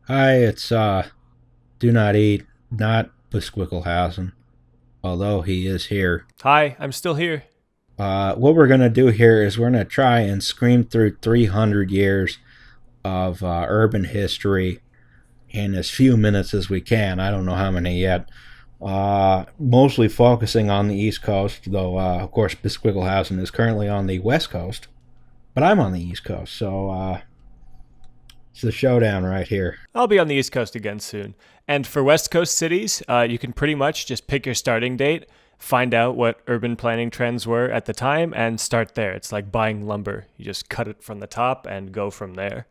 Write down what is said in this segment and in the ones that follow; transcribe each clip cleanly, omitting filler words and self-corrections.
Hi, it's Do Not Eat, not Besquicklehausen, although he is here. Hi, I'm still here. What we're gonna do here is we're gonna try and scream through 300 years of urban history in as few minutes as we can. I don't know how many yet. Mostly focusing on the East Coast, though of course Besquicklehausen is currently on the West Coast, but I'm on the East Coast, so it's the showdown right here. I'll be on the East Coast again soon. And for West Coast cities, you can pretty much just pick your starting date, find out what urban planning trends were at the time, and start there. It's like buying lumber. You just cut it from the top and go from there.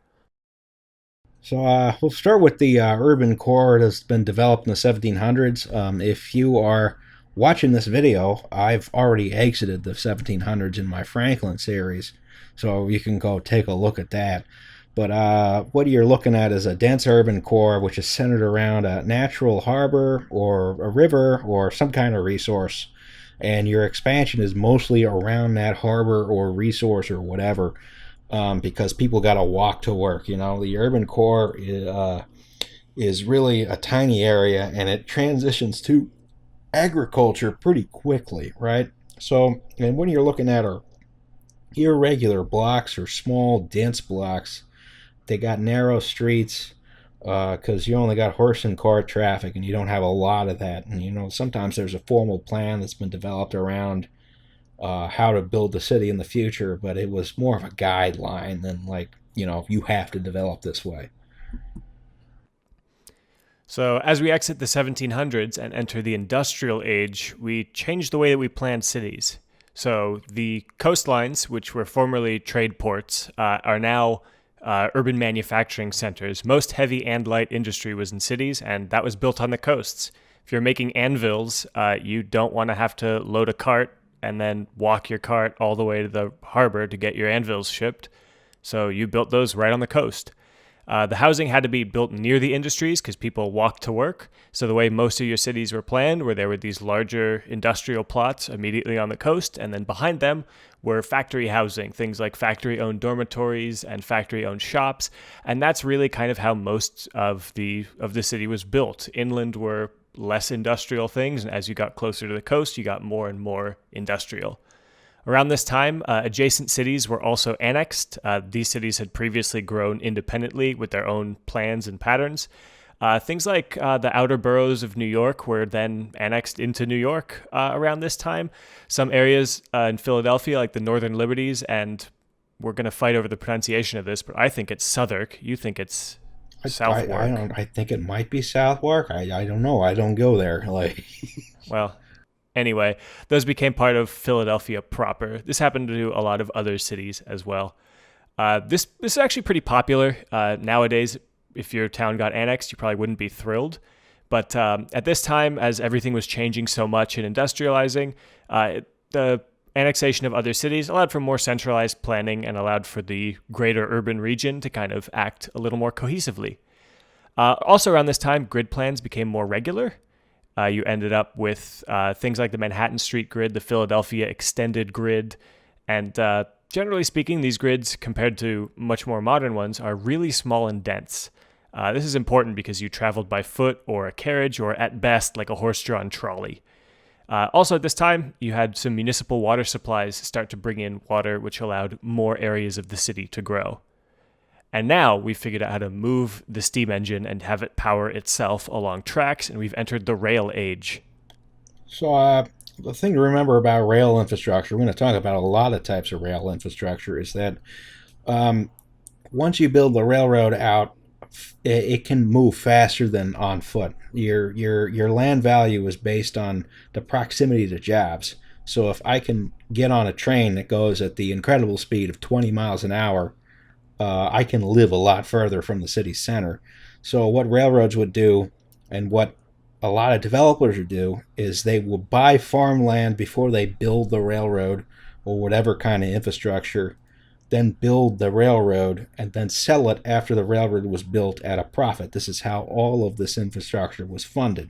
So we'll start with the urban core that's been developed in the 1700s. If you are watching this video, I've already exited the 1700s in my Franklin series, so you can go take a look at that. But what you're looking at is a dense urban core which is centered around a natural harbor or a river or some kind of resource. And your expansion is mostly around that harbor or resource or whatever, because people got to walk to work. You know, the urban core is really a tiny area, and it transitions to agriculture pretty quickly, right? So, and when you're looking at our irregular blocks or small, dense blocks, they got narrow streets because you only got horse and cart traffic, and you don't have a lot of that. And you know, sometimes there's a formal plan that's been developed around how to build the city in the future, but it was more of a guideline than like, you know, you have to develop this way. So, as we exit the 1700s and enter the industrial age, we change the way that we plan cities. So, the coastlines, which were formerly trade ports, are now urban manufacturing centers. Most heavy and light industry was in cities, and that was built on the coasts. If you're making anvils, you don't want to have to load a cart and then walk your cart all the way to the harbor to get your anvils shipped. So you built those right on the coast. The housing had to be built near the industries because people walked to work. So the way most of your cities were planned, where there were these larger industrial plots immediately on the coast, and then behind them were factory housing, things like factory-owned dormitories and factory-owned shops. And that's really kind of how most of the city was built. Inland were less industrial things, and as you got closer to the coast, you got more and more industrial. Around this time, adjacent cities were also annexed. These cities had previously grown independently with their own plans and patterns. Things like the outer boroughs of New York were then annexed into New York around this time. Some areas in Philadelphia, like the Northern Liberties, and we're going to fight over the pronunciation of this, but I think it's Southwark. You think it's I Southwark. don't. I think it might be Southwark. I don't know. I don't go there. Like, Well, anyway, those became part of Philadelphia proper. This happened to a lot of other cities as well. This is actually pretty popular nowadays. If your town got annexed, you probably wouldn't be thrilled. But at this time, as everything was changing so much and industrializing, the annexation of other cities allowed for more centralized planning and allowed for the greater urban region to kind of act a little more cohesively. Also, around this time, grid plans became more regular. You ended up with things like the Manhattan Street Grid, the Philadelphia Extended Grid, and generally speaking, these grids, compared to much more modern ones, are really small and dense. This is important because you traveled by foot or a carriage or at best like a horse-drawn trolley. Also, at this time, you had some municipal water supplies start to bring in water, which allowed more areas of the city to grow. And now we've figured out how to move the steam engine and have it power itself along tracks, and we've entered the rail age. so the thing to remember about rail infrastructure, we're going to talk about a lot of types of rail infrastructure, is that um, once you build the railroad out, it can move faster than on foot. Your land value is based on the proximity to jobs. So if I can get on a train that goes at the incredible speed of 20 miles an hour, I can live a lot further from the city center. So what railroads would do, and what a lot of developers would do, is they will buy farmland before they build the railroad or whatever kind of infrastructure, then build the railroad and then sell it after the railroad was built at a profit. This is how all of this infrastructure was funded.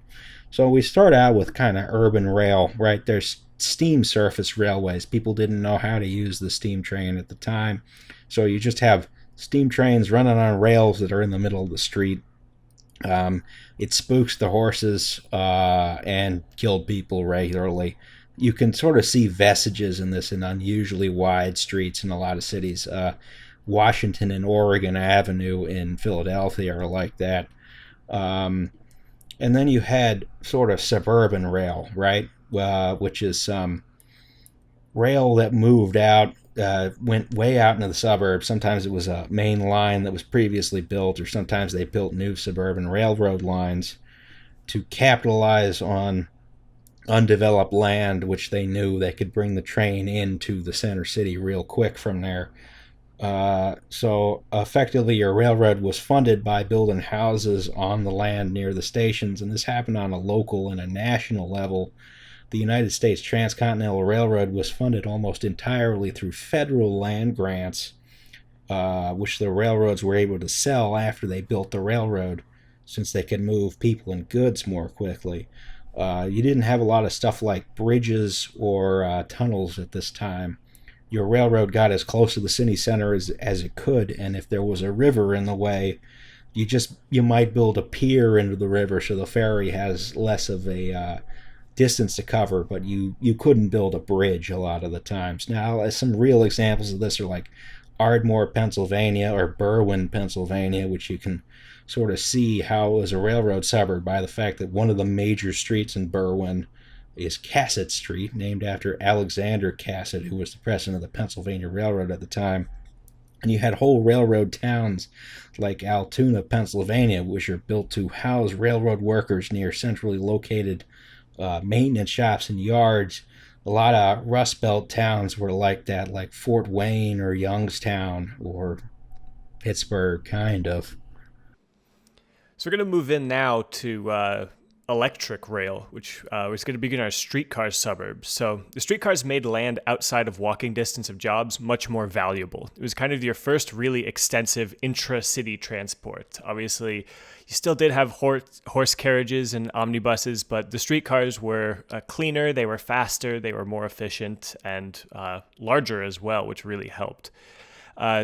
So we start out with kind of urban rail, right? There's steam surface railways. People didn't know how to use the steam train at the time. So you just have steam trains running on rails that are in the middle of the street. It spooks the horses and killed people regularly. You can sort of see vestiges in this in unusually wide streets in a lot of cities. Washington and Oregon Avenue in Philadelphia are like that. Um, and then you had sort of suburban rail, right? Which is rail that moved out, went way out into the suburbs. Sometimes it was a main line that was previously built, or sometimes they built new suburban railroad lines to capitalize on undeveloped land, which they knew they could bring the train into the center city real quick from there. So effectively, your railroad was funded by building houses on the land near the stations, and this happened on a local and a national level. The United States Transcontinental Railroad was funded almost entirely through federal land grants, which the railroads were able to sell after they built the railroad, since they could move people and goods more quickly. You didn't have a lot of stuff like bridges or tunnels at this time. Your railroad got as close to the city center as it could, and if there was a river in the way, you might build a pier into the river so the ferry has less of a distance to cover, but you couldn't build a bridge a lot of the times. Now, some real examples of this are like Ardmore, Pennsylvania, or Berwyn, Pennsylvania, which you can sort of see how it was a railroad suburb by the fact that one of the major streets in Berwyn is Cassett Street, named after Alexander Cassett, who was the president of the Pennsylvania Railroad at the time. And you had whole railroad towns like Altoona, Pennsylvania, which are built to house railroad workers near centrally located maintenance shops and yards. A lot of Rust Belt towns were like that, like Fort Wayne or Youngstown or Pittsburgh, kind of. So we're going to move in now to electric rail, which is going to begin our streetcar suburbs. So the streetcars made land outside of walking distance of jobs much more valuable. It was kind of your first really extensive intra-city transport. Obviously, you still did have horse carriages and omnibuses, but the streetcars were cleaner, they were faster, they were more efficient, and larger as well, which really helped.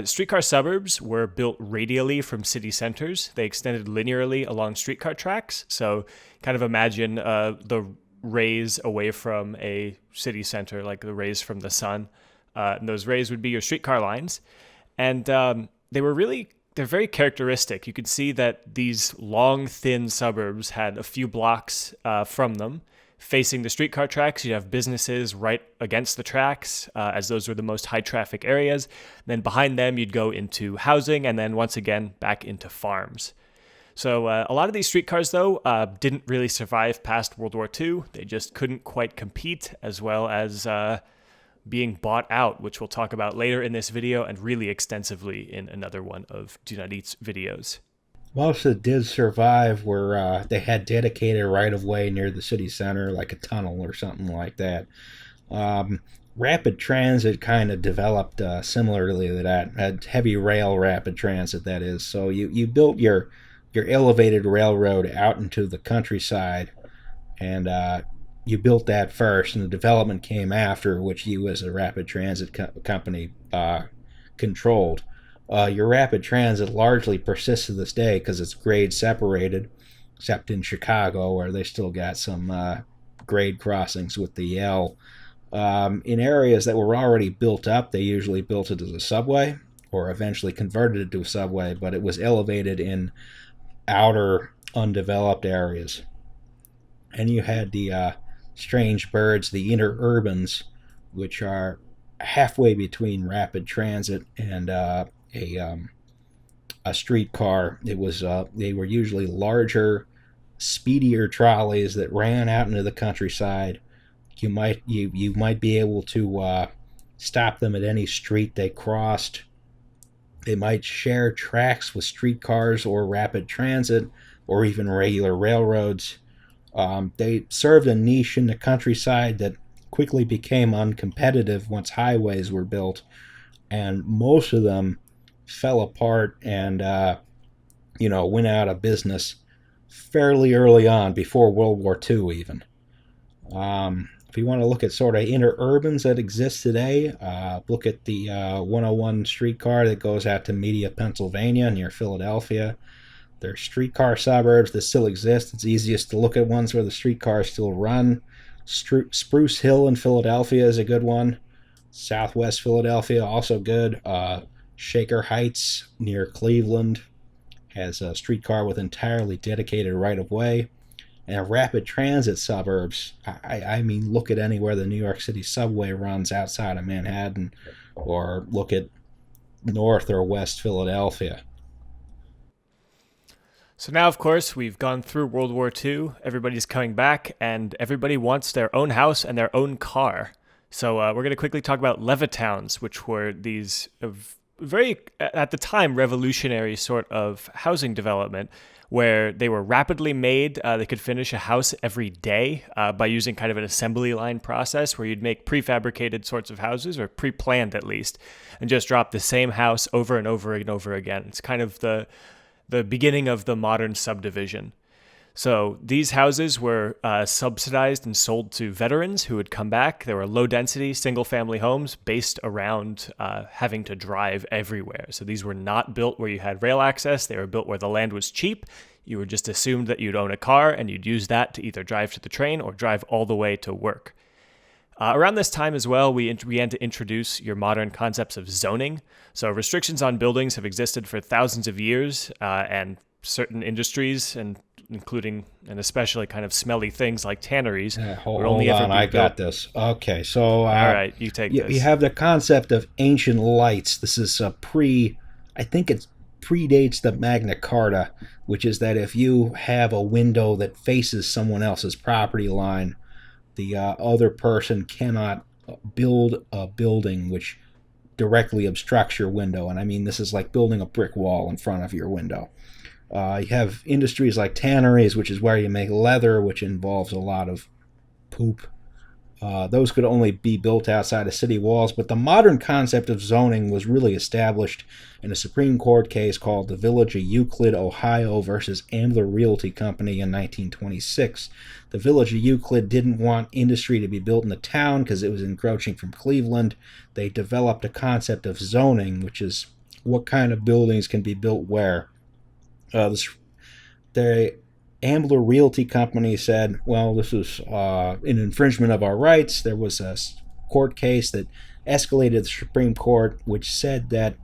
Streetcar suburbs were built radially from city centers. They extended linearly along streetcar tracks. So kind of imagine the rays away from a city center, like the rays from the sun. And those rays would be your streetcar lines. And they're very characteristic. You could see that these long, thin suburbs had a few blocks from them. Facing the streetcar tracks, you have businesses right against the tracks, as those were the most high traffic areas. Then behind them, you'd go into housing, and then once again, back into farms. So a lot of these streetcars, though, didn't really survive past World War II. They just couldn't quite compete, as well as being bought out, which we'll talk about later in this video and really extensively in another one of Donoteat's videos. Most that did survive were they had dedicated right-of-way near the city center, like a tunnel or something like that. Rapid transit kind of developed similarly to that. Heavy rail rapid transit, that is. So you built your elevated railroad out into the countryside, and you built that first, and the development came after, which you as a rapid transit company controlled. Your rapid transit largely persists to this day because it's grade separated, except in Chicago where they still got some grade crossings with the L. In areas that were already built up, they usually built it as a subway or eventually converted it to a subway, but it was elevated in outer undeveloped areas. And you had the strange birds, the interurbans, which are halfway between rapid transit and a streetcar. It was they were usually larger, speedier trolleys that ran out into the countryside. You might be able to stop them at any street they crossed. They might share tracks with streetcars or rapid transit or even regular railroads. They served a niche in the countryside that quickly became uncompetitive once highways were built, and most of them fell apart and went out of business fairly early on, before World War II even. If you want to look at sort of interurbans that exist today, look at the 101 streetcar that goes out to Media, Pennsylvania, near Philadelphia. There's streetcar suburbs that still exist. It's easiest to look at ones where the streetcars still run. Spruce Hill in Philadelphia is a good one. Southwest Philadelphia, also good. Shaker Heights near Cleveland has a streetcar with entirely dedicated right of way. And rapid transit suburbs, I mean, look at anywhere the New York City subway runs outside of Manhattan, or look at North or West Philadelphia. So now, of course, we've gone through World War II. Everybody's coming back, and everybody wants their own house and their own car. So we're going to quickly talk about Levittowns, which were these very, at the time, revolutionary sort of housing development where they were rapidly made. They could finish a house every day by using kind of an assembly line process where you'd make prefabricated sorts of houses, or pre-planned at least, and just drop the same house over and over and over again. It's kind of the beginning of the modern subdivision. So these houses were subsidized and sold to veterans who would come back. They were low-density, single-family homes based around having to drive everywhere. So these were not built where you had rail access. They were built where the land was cheap. You were just assumed that you'd own a car, and you'd use that to either drive to the train or drive all the way to work. Around this time as well, we began to introduce your modern concepts of zoning. So restrictions on buildings have existed for thousands of years, and certain industries, and including and especially kind of smelly things like tanneries. Hold on, I got this. Okay, so all right, you take this. You have the concept of ancient lights. This is I think it predates the Magna Carta, which is that if you have a window that faces someone else's property line, the other person cannot build a building which directly obstructs your window. And I mean, this is like building a brick wall in front of your window. You have industries like tanneries, which is where you make leather, which involves a lot of poop. Those could only be built outside of city walls, but the modern concept of zoning was really established in a Supreme Court case called the Village of Euclid, Ohio versus Ambler Realty Company in 1926. The Village of Euclid didn't want industry to be built in the town because it was encroaching from Cleveland. They developed a concept of zoning, which is what kind of buildings can be built where. The Ambler Realty Company said, well, this is an infringement of our rights. There was a court case that escalated to the Supreme Court, which said that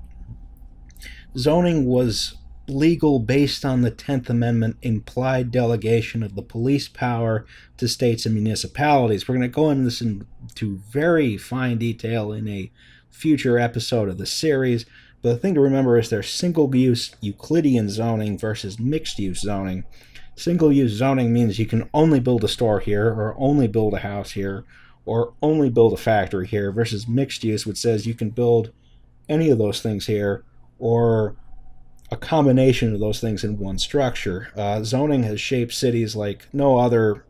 zoning was legal based on the 10th Amendment implied delegation of the police power to states and municipalities. We're going to go into this into very fine detail in a future episode of the series. But the thing to remember is there's single-use Euclidean zoning versus mixed-use zoning. Single-use zoning means you can only build a store here, or only build a house here, or only build a factory here, versus mixed-use, which says you can build any of those things here, or a combination of those things in one structure. Zoning has shaped cities like no other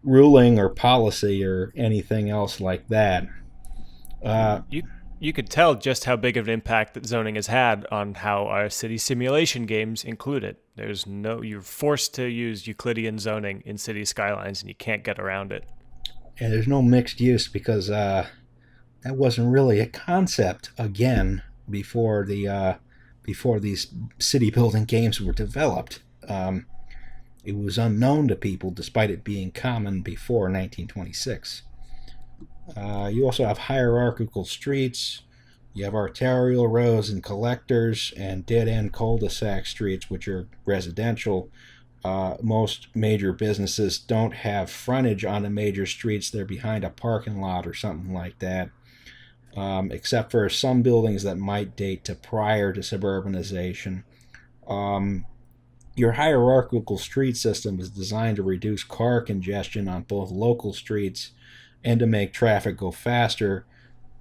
ruling or policy or anything else like that. You could tell just how big of an impact that zoning has had on how our city simulation games include it. You're forced to use Euclidean zoning in city skylines, and you can't get around it. And there's no mixed use because that wasn't really a concept again before these city building games were developed. It was unknown to people despite it being common before 1926. You also have hierarchical streets. You have arterial roads and collectors and dead-end cul-de-sac streets, which are residential. Most major businesses don't have frontage on the major streets. They're behind a parking lot or something like that, except for some buildings that might date to prior to suburbanization. Your hierarchical street system is designed to reduce car congestion on both local streets and to make traffic go faster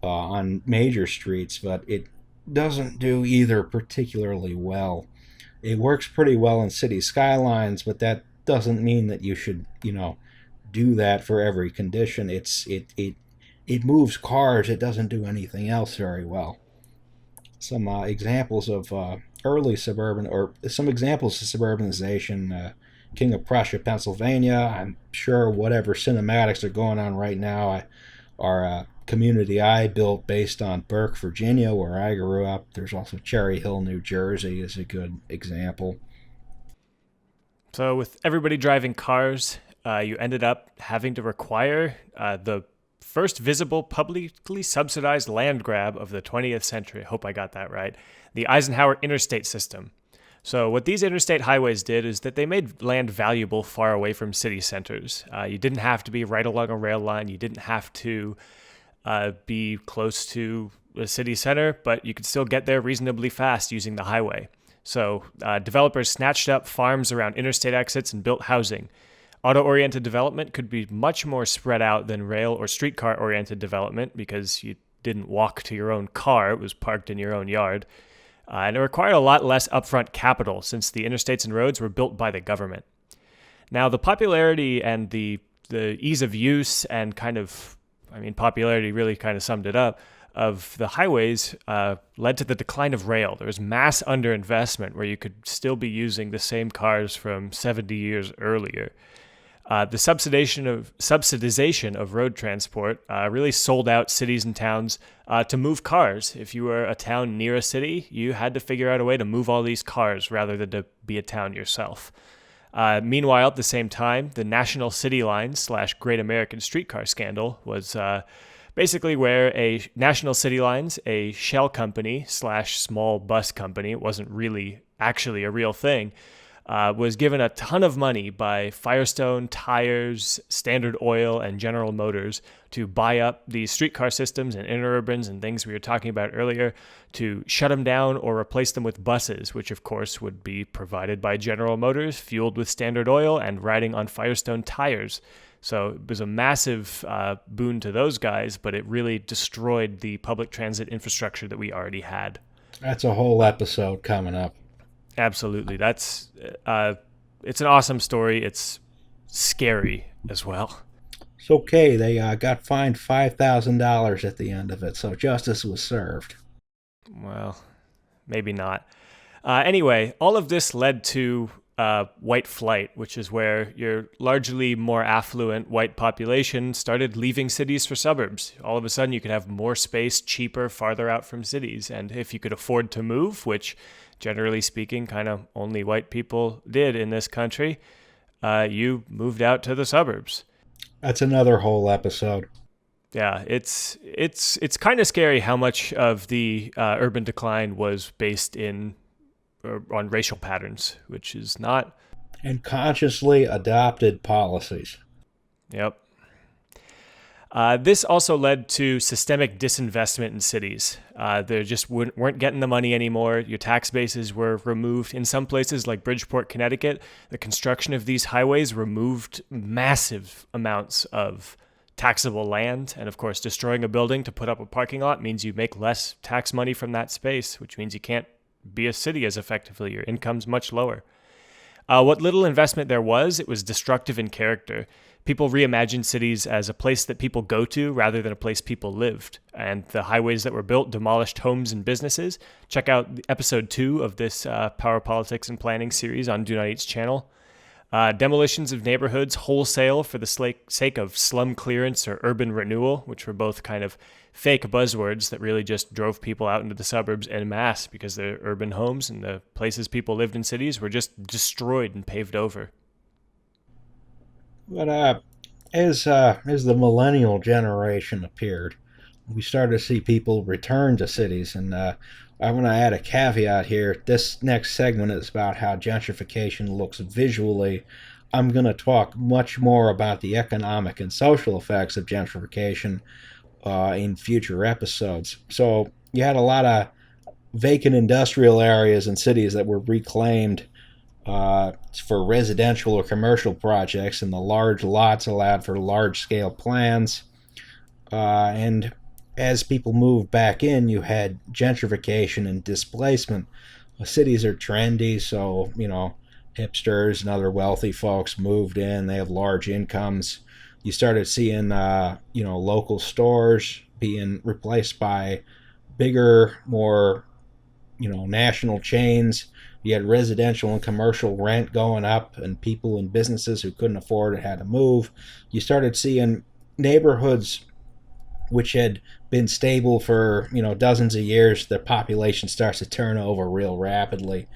on major streets, but it doesn't do either particularly well. It works pretty well in city skylines, but that doesn't mean that you should, do that for every condition. It moves cars. It doesn't do anything else very well. Some examples of early suburban, or some examples of suburbanization. King of Prussia, Pennsylvania. I'm sure whatever cinematics are going on right now are community I built based on Burke, Virginia, where I grew up. There's also Cherry Hill, New Jersey is a good example. So, with everybody driving cars, you ended up having to require the first visible publicly subsidized land grab of the 20th century. I hope I got that right. The Eisenhower Interstate system. So, what these interstate highways did is that they made land valuable far away from city centers. You didn't have to be right along a rail line. You didn't have to be close to the city center, but you could still get there reasonably fast using the highway. So developers snatched up farms around interstate exits and built housing. Auto-oriented development could be much more spread out than rail or streetcar-oriented development because you didn't walk to your own car. It was parked in your own yard. And it required a lot less upfront capital since the interstates and roads were built by the government. Now, the popularity and the ease of use and popularity really kind of summed it up, of the highways led to the decline of rail. There was mass underinvestment where you could still be using the same cars from 70 years earlier. The subsidization of road transport really sold out cities and towns to move cars. If you were a town near a city, you had to figure out a way to move all these cars rather than to be a town yourself. Meanwhile, at the same time, the National City Lines / Great American Streetcar Scandal was basically where a National City Lines, a shell company / small bus company, it wasn't really actually a real thing, was given a ton of money by Firestone, Tires, Standard Oil, and General Motors to buy up these streetcar systems and interurbans and things we were talking about earlier, to shut them down or replace them with buses, which of course would be provided by General Motors, fueled with Standard Oil, and riding on Firestone tires. So it was a massive boon to those guys, but it really destroyed the public transit infrastructure that we already had. That's a whole episode coming up. Absolutely. It's an awesome story. It's scary as well. It's okay. They got fined $5,000 at the end of it, so justice was served. Well, maybe not. Anyway, all of this led to white flight, which is where your largely more affluent white population started leaving cities for suburbs. All of a sudden, you could have more space, cheaper, farther out from cities. And if you could afford to move, which generally speaking, kind of only white people did in this country, you moved out to the suburbs. That's another whole episode. Yeah, it's kind of scary how much of the urban decline was based on racial patterns, which is not... And consciously adopted policies. Yep. This also led to systemic disinvestment in cities. They just weren't getting the money anymore. Your tax bases were removed. In some places like Bridgeport, Connecticut, the construction of these highways removed massive amounts of taxable land. And of course, destroying a building to put up a parking lot means you make less tax money from that space, which means you can't be a city as effectively. Your income's much lower. What little investment there was, it was destructive in character. People reimagined cities as a place that people go to rather than a place people lived. And the highways that were built demolished homes and businesses. Check out episode 2 of this Power Politics and Planning series on Donoteat's channel. Demolitions of neighborhoods wholesale for the sake of slum clearance or urban renewal, which were both kind of fake buzzwords that really just drove people out into the suburbs en masse because their urban homes and the places people lived in cities were just destroyed and paved over. But as the millennial generation appeared, we started to see people return to cities. And I want to add a caveat here. This next segment is about how gentrification looks visually. I'm going to talk much more about the economic and social effects of gentrification in future episodes. So you had a lot of vacant industrial areas in cities that were reclaimed for residential or commercial projects, and the large lots allowed for large-scale plans. And as people moved back in, you had gentrification and displacement. Cities are trendy, so, hipsters and other wealthy folks moved in. They have large incomes. You started seeing, local stores being replaced by bigger, more, national chains. You had residential and commercial rent going up, and people and businesses who couldn't afford it had to move. You started seeing neighborhoods which had been stable for dozens of years, the population starts to turn over real rapidly,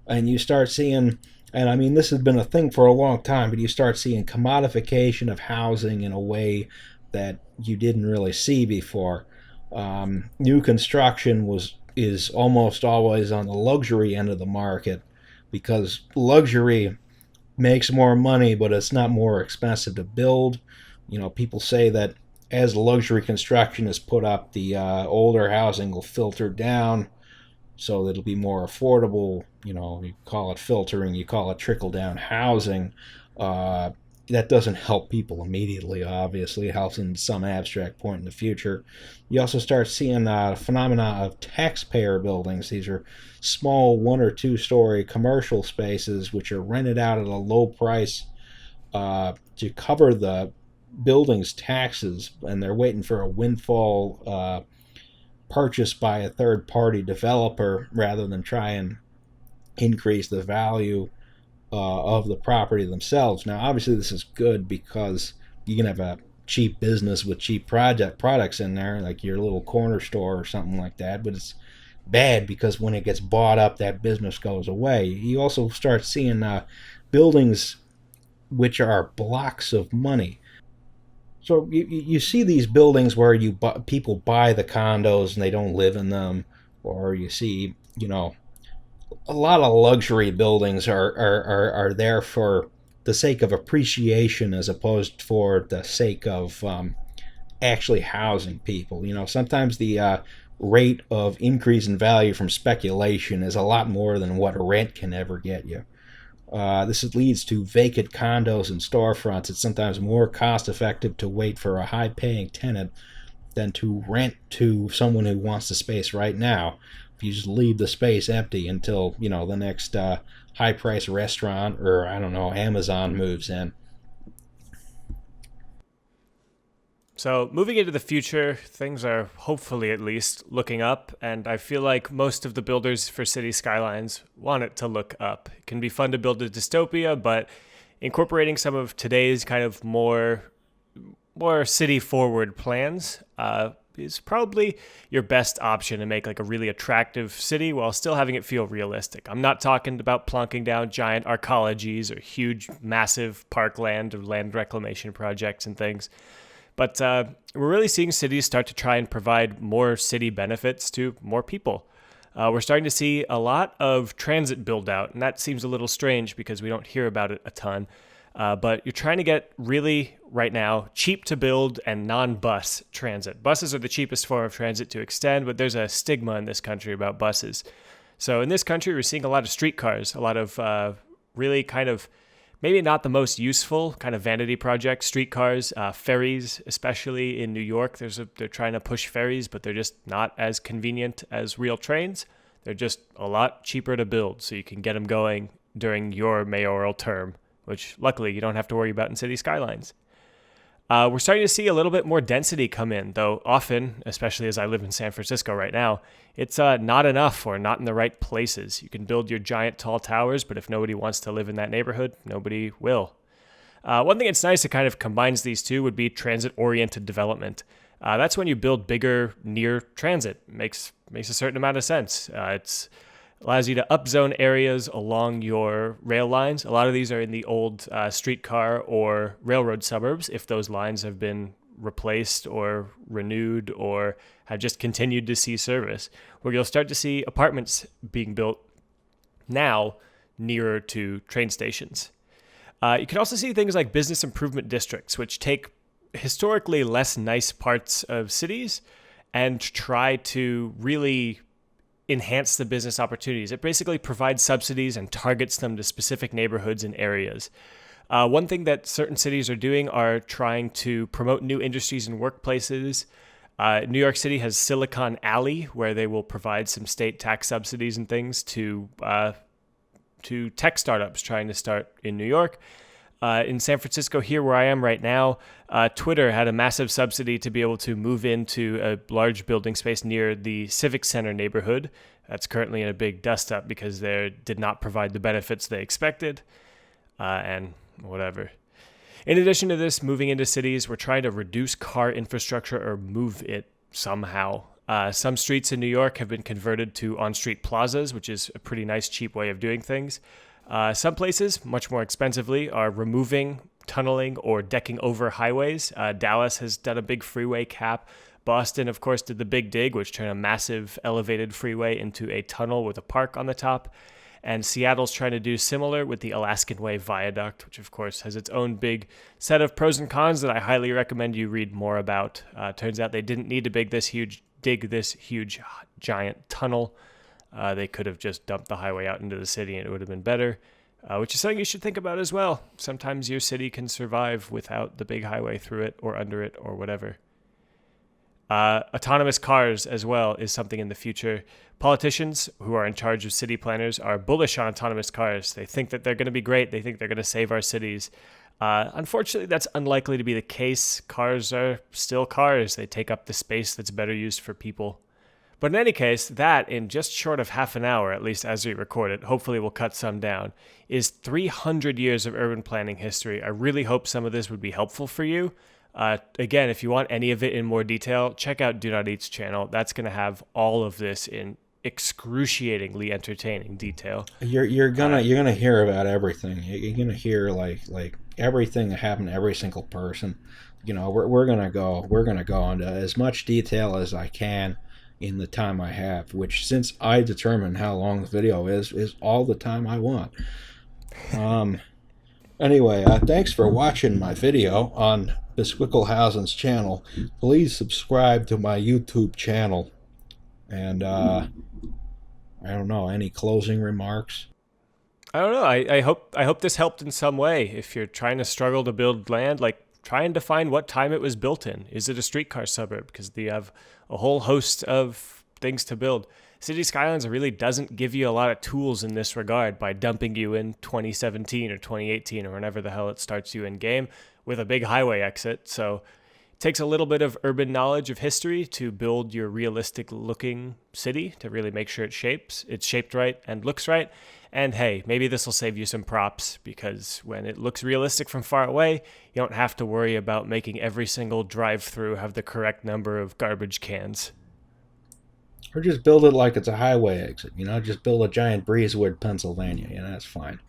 and you start seeing. And I mean, this has been a thing for a long time, but you start seeing commodification of housing in a way that you didn't really see before. New construction is almost always on the luxury end of the market because luxury makes more money, but it's not more expensive to build. People say that as luxury construction is put up, the older housing will filter down so that it'll be more affordable. You call it filtering, you call it trickle down housing. Uh, that doesn't help people immediately, obviously. It helps in some abstract point in the future. You also start seeing phenomena of taxpayer buildings. These are small 1 or 2 story commercial spaces which are rented out at a low price to cover the building's taxes, and they're waiting for a windfall purchase by a third party developer rather than try and increase the value of the property themselves. Now, obviously, this is good because you can have a cheap business with cheap products in there, like your little corner store or something like that. But it's bad because when it gets bought up, that business goes away. You also start seeing buildings which are blocks of money. So you see these buildings where people buy the condos and they don't live in them, or you see a lot of luxury buildings are there for the sake of appreciation as opposed for the sake of actually housing people. Sometimes the rate of increase in value from speculation is a lot more than what rent can ever get you. This leads to vacant condos and storefronts. It's sometimes more cost effective to wait for a high paying tenant than to rent to someone who wants the space right now. If you just leave the space empty until the next high price restaurant or I don't know Amazon moves in. So, moving into the future, things are hopefully at least looking up, and I feel like most of the builders for city skylines want it to look up. It can be fun to build a dystopia, but incorporating some of today's kind of more city forward plans is probably your best option to make like a really attractive city while still having it feel realistic. I'm not talking about plunking down giant arcologies or huge, massive parkland or land reclamation projects and things. But we're really seeing cities start to try and provide more city benefits to more people. We're starting to see a lot of transit build out, and that seems a little strange because we don't hear about it a ton. But you're trying to get really, right now, cheap to build and non-bus transit. Buses are the cheapest form of transit to extend, but there's a stigma in this country about buses. So in this country, we're seeing a lot of streetcars, a lot of really kind of maybe not the most useful kind of vanity projects, streetcars, ferries, especially in New York. They're trying to push ferries, but they're just not as convenient as real trains. They're just a lot cheaper to build, so you can get them going during your mayoral term, which luckily you don't have to worry about in city skylines. We're starting to see a little bit more density come in, though often, especially as I live in San Francisco right now, it's not enough or not in the right places. You can build your giant tall towers, but if nobody wants to live in that neighborhood, nobody will. One thing that's nice that kind of combines these two would be transit-oriented development. That's when you build bigger near transit. Makes a certain amount of sense. It allows you to upzone areas along your rail lines. A lot of these are in the old streetcar or railroad suburbs, if those lines have been replaced or renewed or have just continued to see service, where you'll start to see apartments being built now nearer to train stations. You can also see things like business improvement districts, which take historically less nice parts of cities and try to really enhance the business opportunities. It basically provides subsidies and targets them to specific neighborhoods and areas. One thing that certain cities are doing are trying to promote new industries and workplaces. New York City has Silicon Alley, where they will provide some state tax subsidies and things to tech startups trying to start in New York. In San Francisco, here where I am right now, Twitter had a massive subsidy to be able to move into a large building space near the Civic Center neighborhood. That's currently in a big dust up because they did not provide the benefits they expected, and whatever. In addition to this, moving into cities, we're trying to reduce car infrastructure or move it somehow. Some streets in New York have been converted to on-street plazas, which is a pretty nice, cheap way of doing things. Some places, much more expensively, are removing tunneling or decking over highways. Dallas has done a big freeway cap. Boston, of course, did the Big Dig, which turned a massive elevated freeway into a tunnel with a park on the top. And Seattle's trying to do similar with the Alaskan Way Viaduct, which, of course, has its own big set of pros and cons that I highly recommend you read more about. Turns out they didn't need to dig this huge giant tunnel. They could have just dumped the highway out into the city and it would have been better, which is something you should think about as well. Sometimes your city can survive without the big highway through it or under it or whatever. Autonomous cars as well is something in the future. Politicians who are in charge of city planners are bullish on autonomous cars. They think that they're going to be great. They think they're going to save our cities. Unfortunately, that's unlikely to be the case. Cars are still cars. They take up the space that's better used for people. But in any case, that, in just short of half an hour, at least as we record it, hopefully we'll cut some down, is 300 years of urban planning history. I really hope some of this would be helpful for you. Again, if you want any of it in more detail, check out Donoteat's channel. That's going to have all of this in excruciatingly entertaining detail. You're gonna hear about everything. You're gonna hear like everything that happened to every single person. You know, we're gonna go into as much detail as I can in the time I have, which, since I determine how long the video is all the time I want. Anyway, thanks for watching my video on Bisquicklehausen's channel. Please subscribe to my YouTube channel. And I don't know, any closing remarks? I don't know. I hope this helped in some way. If you're trying to struggle to build land, like, try and define what time it was built in. Is it a streetcar suburb? Because they have a whole host of things to build. City Skylines really doesn't give you a lot of tools in this regard by dumping you in 2017 or 2018 or whenever the hell it starts you in game with a big highway exit. So it takes a little bit of urban knowledge of history to build your realistic looking city, to really make sure it's shaped right and looks right. And hey, maybe this will save you some props, because when it looks realistic from far away, you don't have to worry about making every single drive-through have the correct number of garbage cans. Or just build it like it's a highway exit, you know? Just build a giant Breezewood, Pennsylvania, you know? That's fine.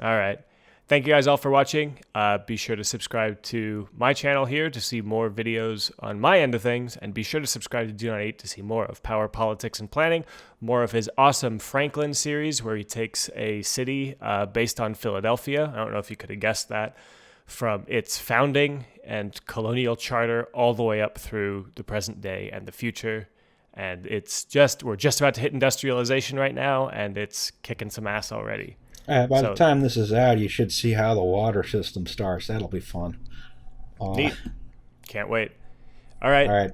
All right. Thank you guys all for watching. Be sure to subscribe to my channel here to see more videos on my end of things, and be sure to subscribe to Donoteat to see more of Power, Politics, and Planning, more of his awesome Franklin series where he takes a city based on Philadelphia. I don't know if you could have guessed that. From its founding and colonial charter all the way up through the present day and the future. And we're just about to hit industrialization right now, and it's kicking some ass already. By the time this is out, you should see how the water system starts. That'll be fun. Neat. Can't wait. All right. All right.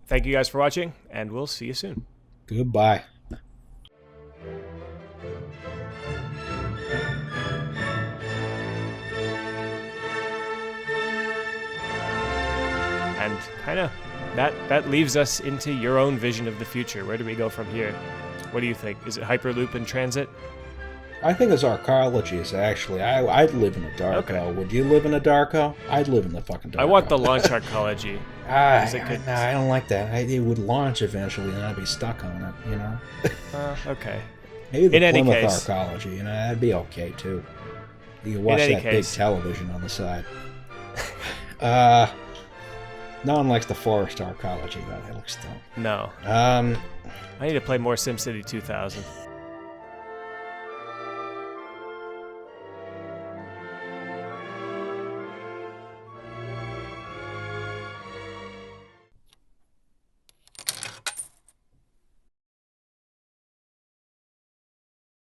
Thank you guys for watching, and we'll see you soon. Goodbye. And kind of that leaves us into your own vision of the future. Where do we go from here? What do you think? Is it Hyperloop and transit? I think it's arcologies, actually. I'd live in a Darko. Okay. Would you live in a Darko? I'd live in the fucking Darko. I want the launch arcology. No, I don't like that. It would launch eventually, and I'd be stuck on it, you know? Okay. Maybe the In Plymouth any case, arcology, you know, that'd be okay, too. You can watch that big television on the side. No one likes the forest arcology, though. That looks dumb. No. I I need to play more SimCity 2000.